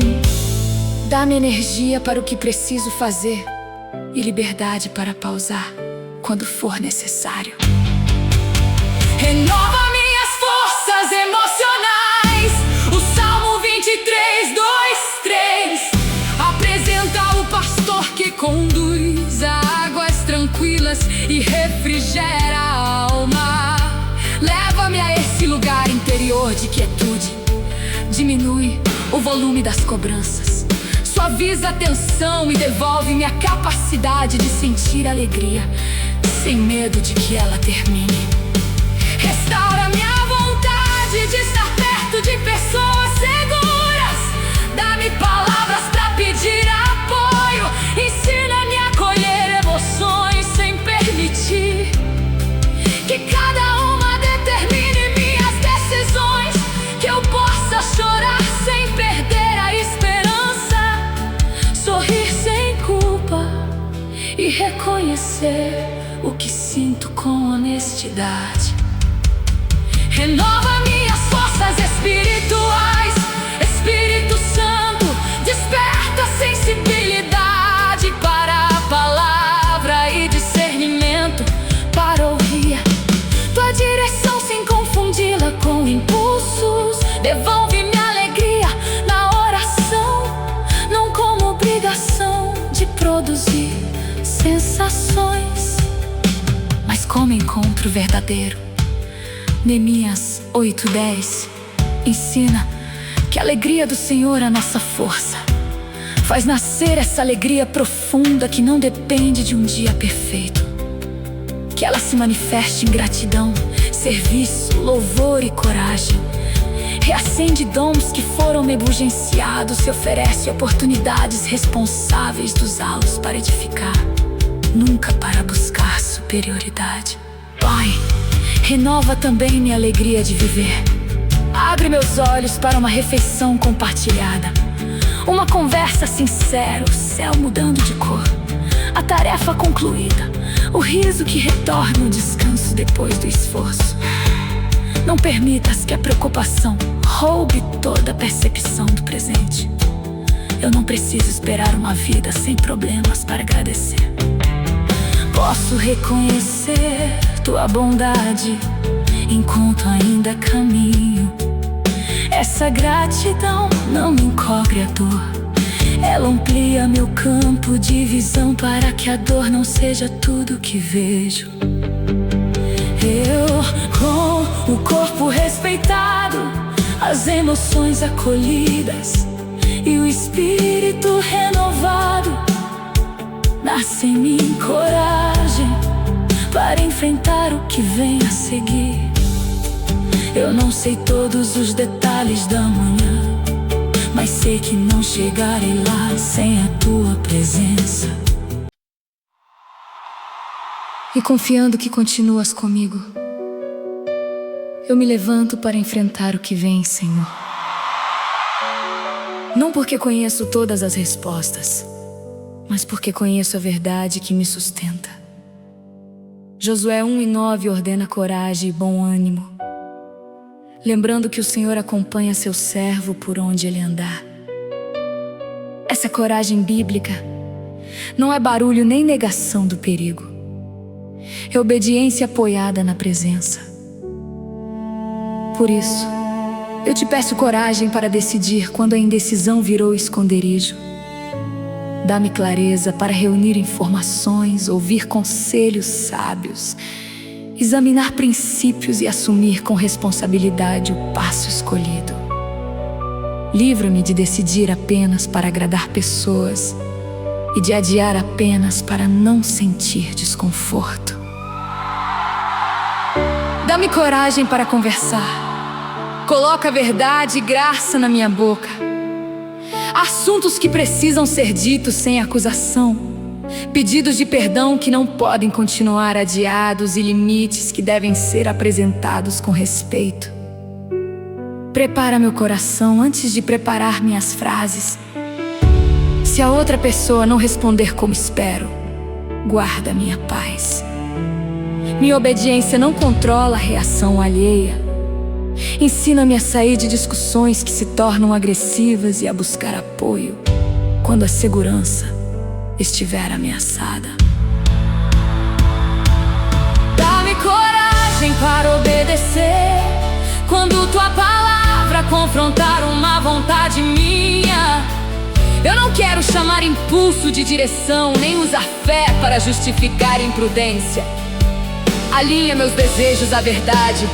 Dá-me energia para o que preciso fazer e liberdade para pausar quando for necessário. Renova minhas forças emocionais. O Salmo 23:2-3 apresenta o pastor que conduz a águas tranquilas e refrigera a alma. Leva-me a esse lugar interior de quietude. Diminui o volume das cobranças. Suaviza a tensão e devolve-me a capacidade de sentir alegria, sem medo de que ela termine. Restaura minha vontade de estar perto de pessoas seguras. Dá-me palavras pra pedir apoio. Ensina-me a acolher emoções sem permitir que cada uma determine minhas decisões. honestidade. Renova minhas forças espirituais. Espírito Santo, desperta a sensibilidade para a palavra e discernimento para ouvir tua direção sem confundi-la com impulsos. Devolve-me alegria na oração, não como obrigação de produzir sensações, mas como encontro verdadeiro. Neemias 8:10 ensina que a alegria do Senhor é a nossa força. Faz nascer essa alegria profunda que não depende de um dia perfeito. Que ela se manifeste em gratidão, serviço, louvor e coragem. Reacende dons que foram negligenciados e oferece oportunidades responsáveis de usá-los para edificar, nunca para buscar superioridade. Pai, renova também minha alegria de viver. Abre meus olhos para uma refeição compartilhada, uma conversa sincera, o céu mudando de cor, a tarefa concluída, o riso que retorna o descanso depois do esforço. Não permitas que a preocupação roube toda a percepção do presente. Eu não preciso esperar uma vida sem problemas para agradecer. Posso reconhecer tua bondade enquanto ainda caminho. Essa gratidão não me encobre a dor, ela amplia meu campo de visão para que a dor não seja tudo que vejo. Eu, com o corpo respeitado, as emoções acolhidas e o espírito renovado, nasce em mim coragem para enfrentar o que vem a seguir. Eu não sei todos os detalhes da manhã, mas sei que não chegarei lá sem a tua presença. E confiando que continuas comigo, eu me levanto para enfrentar o que vem, Senhor. Não porque conheço todas as respostas, mas porque conheço a verdade que me sustenta. Josué 1:9 ordena coragem e bom ânimo, lembrando que o Senhor acompanha seu servo por onde ele andar. Essa coragem bíblica não é barulho nem negação do perigo, é obediência apoiada na presença. Por isso, eu te peço coragem para decidir quando a indecisão virou esconderijo. Dá-me clareza para reunir informações, ouvir conselhos sábios, examinar princípios e assumir com responsabilidade o passo escolhido. Livra-me de decidir apenas para agradar pessoas e de adiar apenas para não sentir desconforto. Dá-me coragem para conversar. Coloca verdade e graça na minha boca. Assuntos que precisam ser ditos sem acusação, pedidos de perdão que não podem continuar adiados e limites que devem ser apresentados com respeito. Prepara meu coração antes de preparar minhas frases. Se a outra pessoa não responder como espero, guarda minha paz. Minha obediência não controla a reação alheia. Ensina-me a sair de discussões que se tornam agressivas e a buscar apoio quando a segurança estiver ameaçada. Dá-me coragem para obedecer quando tua palavra confrontar uma vontade minha. Eu não quero chamar impulso de direção, nem usar fé para justificar imprudência. Alinha meus desejos à verdade.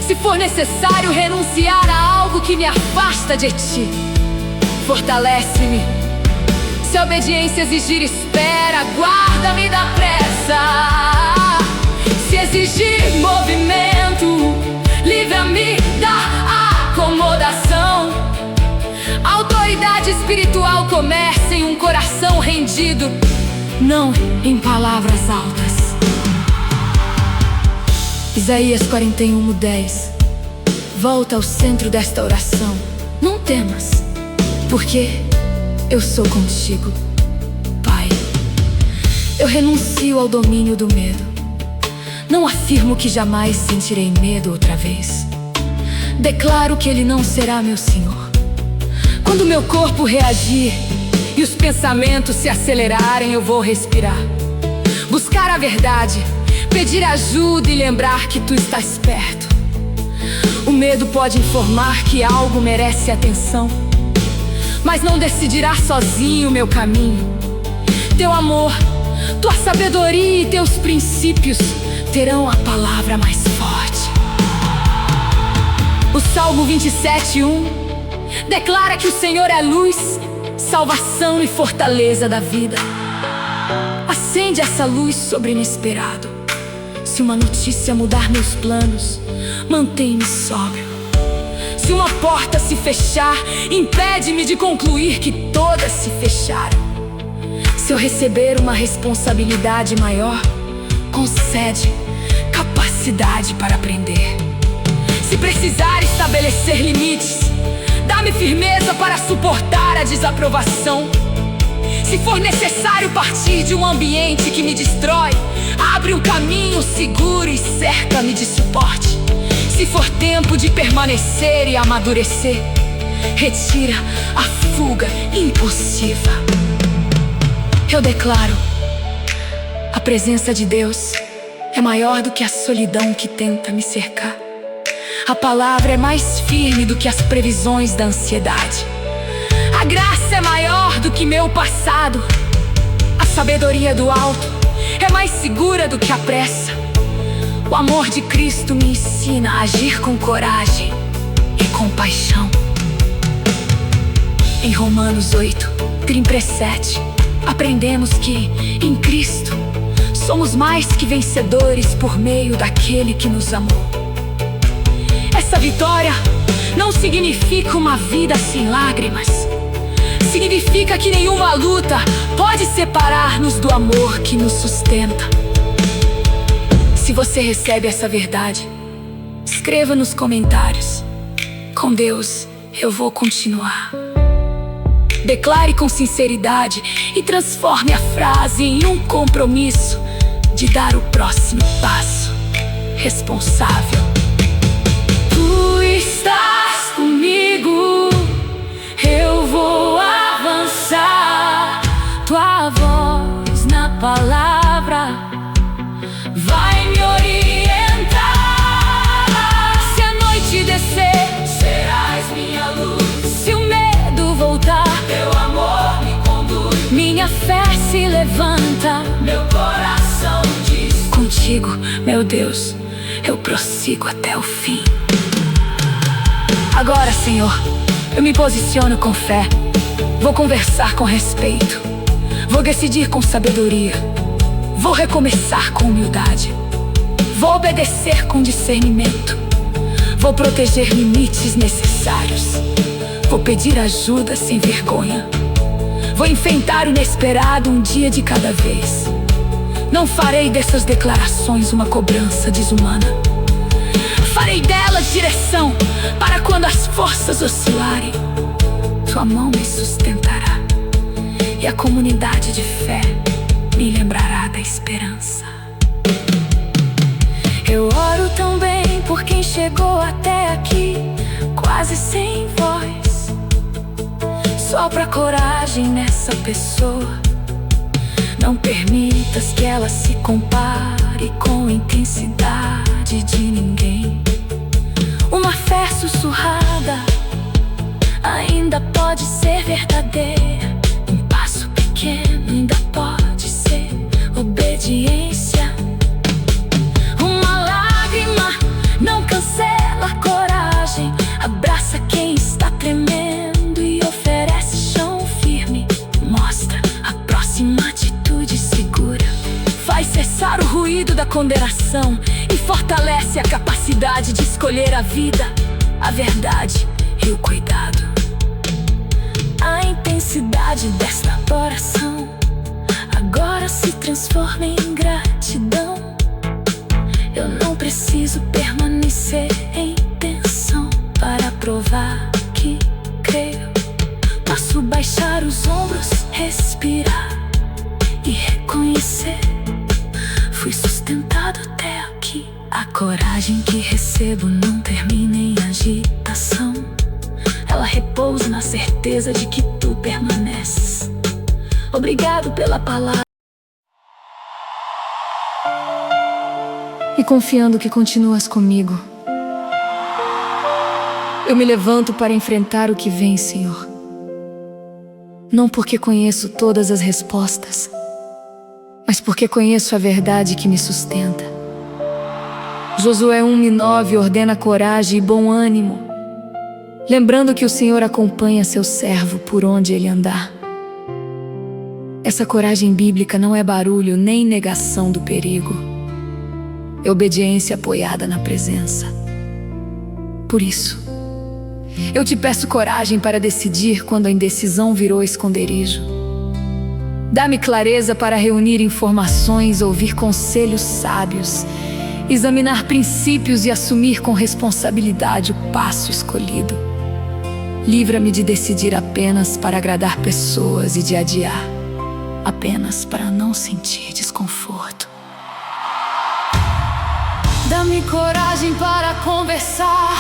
Se for necessário renunciar a algo que me afasta de ti, fortalece-me. Se a obediência exigir espera, guarda-me da pressa. Se exigir movimento, livra-me da acomodação. A autoridade espiritual começa em um coração rendido, não em palavras altas. Isaías 41:10. Volta ao centro desta oração. Não temas, porque eu sou contigo, Pai. Eu renuncio ao domínio do medo. Não afirmo que jamais sentirei medo outra vez. Declaro que Ele não será meu Senhor. Quando meu corpo reagir e os pensamentos se acelerarem, eu vou respirar, buscar a verdade, pedir ajuda e lembrar que Tu estás perto. O medo pode informar que algo merece atenção, mas não decidirá sozinho o meu caminho. Teu amor, Tua sabedoria e Teus princípios terão a palavra mais forte. O Salmo 27:1 declara que o Senhor é luz, salvação e fortaleza da vida. Acende essa luz sobre o inesperado. Se uma notícia mudar meus planos, mantém-me sóbrio. Se uma porta se fechar, impede-me de concluir que todas se fecharam. Se eu receber uma responsabilidade maior, concede capacidade para aprender. Se precisar estabelecer limites, dá-me firmeza para suportar a desaprovação. Se for necessário partir de um ambiente que me destrói, abre um caminho seguro e cerca-me de suporte. Se for tempo de permanecer e amadurecer, retira a fuga impulsiva. Eu declaro: a presença de Deus é maior do que a solidão que tenta me cercar. A palavra é mais firme do que as previsões da ansiedade. A graça é maior do que meu passado. A sabedoria do alto é mais segura do que a pressa. O amor de Cristo me ensina a agir com coragem e compaixão. Em Romanos 8:37, aprendemos que, em Cristo, somos mais que vencedores por meio daquele que nos amou. Essa vitória não significa uma vida sem lágrimas. Significa que nenhuma luta pode separar-nos do amor que nos sustenta. Se você recebe essa verdade, escreva nos comentários: com Deus eu vou continuar. Declare com sinceridade e transforme a frase em um compromisso de dar o próximo passo responsável. Tu estás comigo, eu vou avançar. Tua voz na palavra vai me orientar. Se a noite descer, serás minha luz. Se o medo voltar, teu amor me conduz. Minha fé se levanta, meu coração diz: contigo, meu Deus, eu prossigo até o fim. Agora, Senhor, eu me posiciono com fé. Vou conversar com respeito. Vou decidir com sabedoria. Vou recomeçar com humildade. Vou obedecer com discernimento. Vou proteger limites necessários. Vou pedir ajuda sem vergonha. Vou enfrentar o inesperado um dia de cada vez. Não farei dessas declarações uma cobrança desumana. Farei delas direção para quando as forças oscilarem. Tua mão me sustentará e a comunidade de fé me lembrará da esperança. Eu oro também por quem chegou até aqui, quase sem voz. Sopra coragem nessa pessoa. Não permitas que ela se compare com a intensidade de ninguém. Uma fé sussurrada ainda pode ser verdadeira. Um passo pequeno ainda pode ser obediência. Uma lágrima não cancela a coragem. Abraça quem está tremendo e oferece chão firme. Mostra a próxima atitude segura. Faz cessar o ruído da condenação e fortalece a capacidade de escolher a vida, a verdade e o cuidado. A intensidade desta adoração agora se transforma em gratidão. Eu não preciso permanecer em tensão para provar que creio. Posso baixar os ombros, respirar e reconhecer: fui sustentado até aqui. A coragem que recebo não termina em agitação. Ela repousa na certeza de que tu permaneces. Obrigado pela palavra. E confiando que continuas comigo, eu me levanto para enfrentar o que vem, Senhor. Não porque conheço todas as respostas, mas porque conheço a verdade que me sustenta. Josué 1:9 ordena coragem e bom ânimo, lembrando que o Senhor acompanha seu servo por onde ele andar. Essa coragem bíblica não é barulho nem negação do perigo. É obediência apoiada na presença. Por isso, eu te peço coragem para decidir quando a indecisão virou esconderijo. Dá-me clareza para reunir informações, ouvir conselhos sábios, examinar princípios e assumir com responsabilidade o passo escolhido. Livra-me de decidir apenas para agradar pessoas e de adiar apenas para não sentir desconforto. Dá-me coragem para conversar,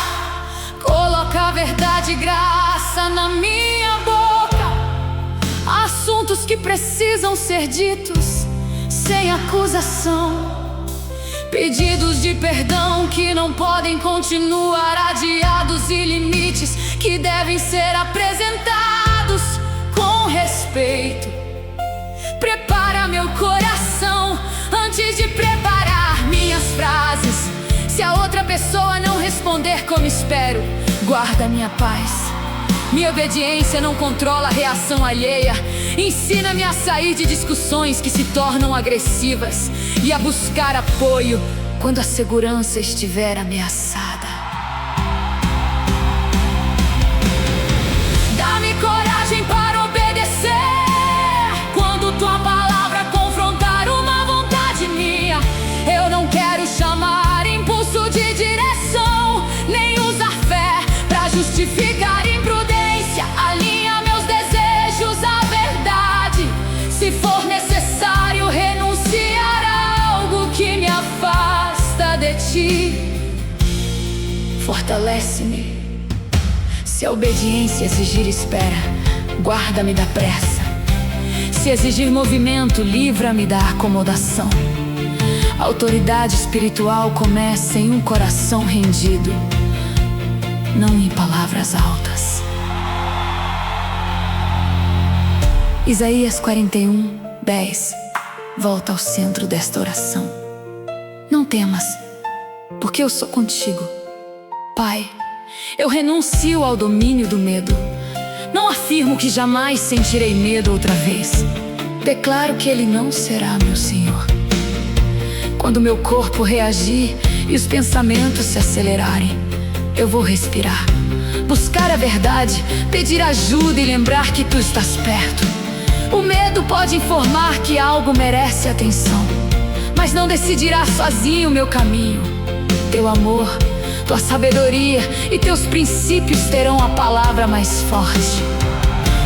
colocar verdade e graça na minha boca. Assuntos que precisam ser ditos sem acusação. Pedidos de perdão que não podem continuar adiados e limites que devem ser apresentados com respeito. Prepara meu coração antes de preparar minhas frases. Se a outra pessoa não responder como espero, guarda minha paz. Minha obediência não controla a reação alheia. Ensina-me a sair de discussões que se tornam agressivas e a buscar apoio quando a segurança estiver ameaçada. Dá-me coragem para obedecer quando tua palavra confrontar uma vontade minha. Eu não quero chamar impulso de direção, nem usar fé para justificar imprudência. Alinha meus desejos à verdade. Se for necessário renunciar a algo que me afasta de ti, fortalece-me. Se a obediência exigir espera, guarda-me da pressa. Se exigir movimento, livra-me da acomodação. A autoridade espiritual começa em um coração rendido, não em palavras altas. Isaías 41:10 volta ao centro desta oração. Não temas, porque eu sou contigo. Pai, eu renuncio ao domínio do medo. Não afirmo que jamais sentirei medo outra vez. Declaro que ele não será meu Senhor. Quando meu corpo reagir e os pensamentos se acelerarem, eu vou respirar, buscar a verdade, pedir ajuda e lembrar que tu estás perto. O medo pode informar que algo merece atenção, mas não decidirá sozinho o meu caminho. Teu amor, tua sabedoria e teus princípios terão a palavra mais forte.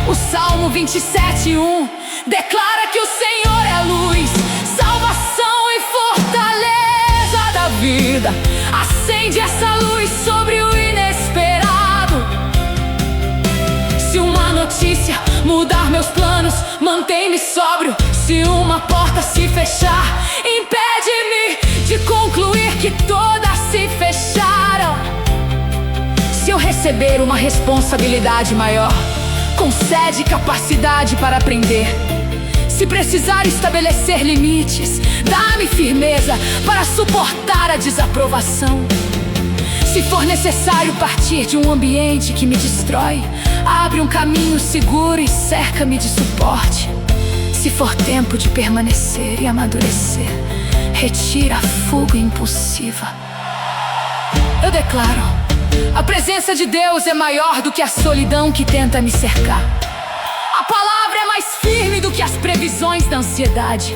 O Salmo 27:1 declara que o Senhor é a luz, salvação e fortaleza da vida. Acende essa luz sobre o inesperado. Se uma notícia mudar meus planos, mantém-me sóbrio. Se uma porta se fechar, impede-me de concluir que todas se fecharam. Se eu receber uma responsabilidade maior, concede capacidade para aprender. Se precisar estabelecer limites, dá-me firmeza para suportar a desaprovação. Se for necessário partir de um ambiente que me destrói, abre um caminho seguro e cerca-me de suporte. Se for tempo de permanecer e amadurecer, retira a fuga impulsiva. Eu declaro: a presença de Deus é maior do que a solidão que tenta me cercar. A palavra é mais firme do que as previsões da ansiedade.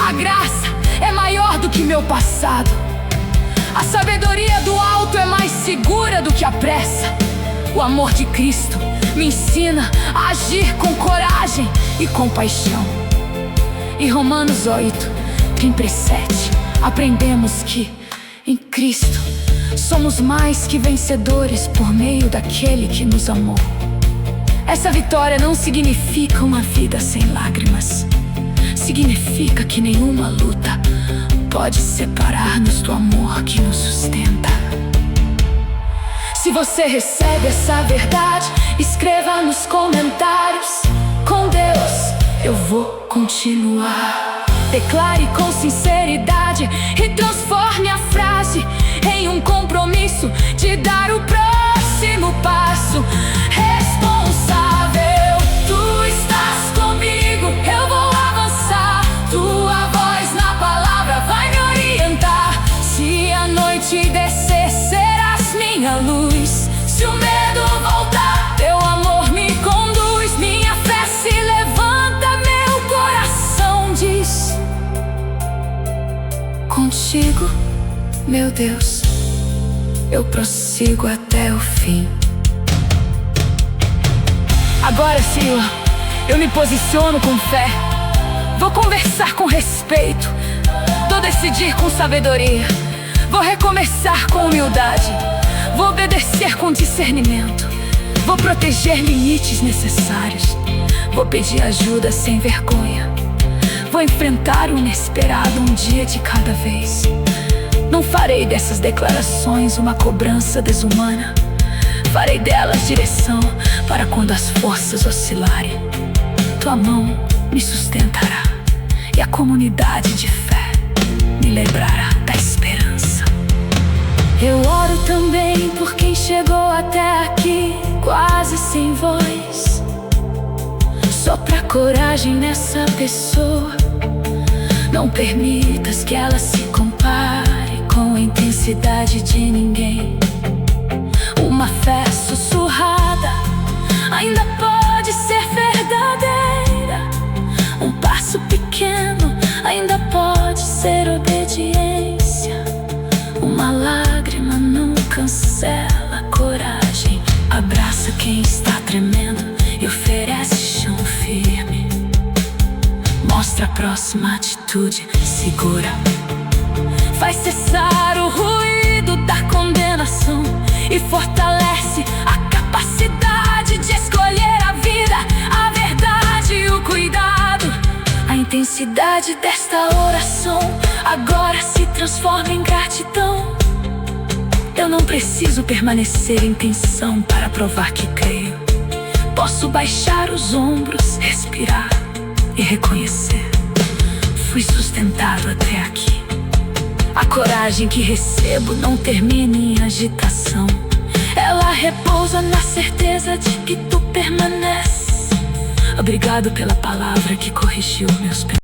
A graça é maior do que meu passado. A sabedoria do alto é mais segura do que a pressa. O amor de Cristo me ensina a agir com coragem e compaixão. Em Romanos 8:37, aprendemos que Em Cristo, somos mais que vencedores por meio daquele que nos amou. Essa vitória não significa uma vida sem lágrimas. Significa que nenhuma luta pode separar-nos do amor que nos sustenta. Se você recebe essa verdade, escreva nos comentários: com Deus eu vou continuar. Declare com sinceridade e transforme a frase em um compromisso de dar o próximo passo. Responsável, tu estás comigo, eu vou avançar. Tua voz na palavra vai me orientar. Se a noite descer, serás minha luz. Se o medo voltar, teu amor me conduz. Minha fé se levanta, meu coração diz: contigo, meu Deus, eu prossigo até o fim. Agora, Senhor, eu me posiciono com fé. Vou conversar com respeito. Vou decidir com sabedoria. Vou recomeçar com humildade. Vou obedecer com discernimento. Vou proteger limites necessários. Vou pedir ajuda sem vergonha. Vou enfrentar o inesperado um dia de cada vez. Não farei dessas declarações uma cobrança desumana. Farei delas direção para quando as forças oscilarem. Tua mão me sustentará e a comunidade de fé me lembrará da esperança. Eu oro também por quem chegou até aqui, quase sem voz. Sopra coragem nessa pessoa. Não permitas que ela se compare com a intensidade de ninguém. Uma fé sussurrada ainda pode ser verdadeira. Um passo pequeno ainda pode ser obediência. Uma lágrima não cancela a coragem. Abraça quem está tremendo e oferece chão firme. Mostra a próxima atitude segura. Faz cessar o ruído da condenação e fortalece a capacidade de escolher a vida, a verdade e o cuidado. A intensidade desta oração agora se transforma em gratidão. Eu não preciso permanecer em tensão para provar que creio. Posso baixar os ombros, respirar e reconhecer: fui sustentado até aqui. A coragem que recebo não termina em agitação. Ela repousa na certeza de que tu permaneces. Obrigado pela palavra que corrigiu meus pecados.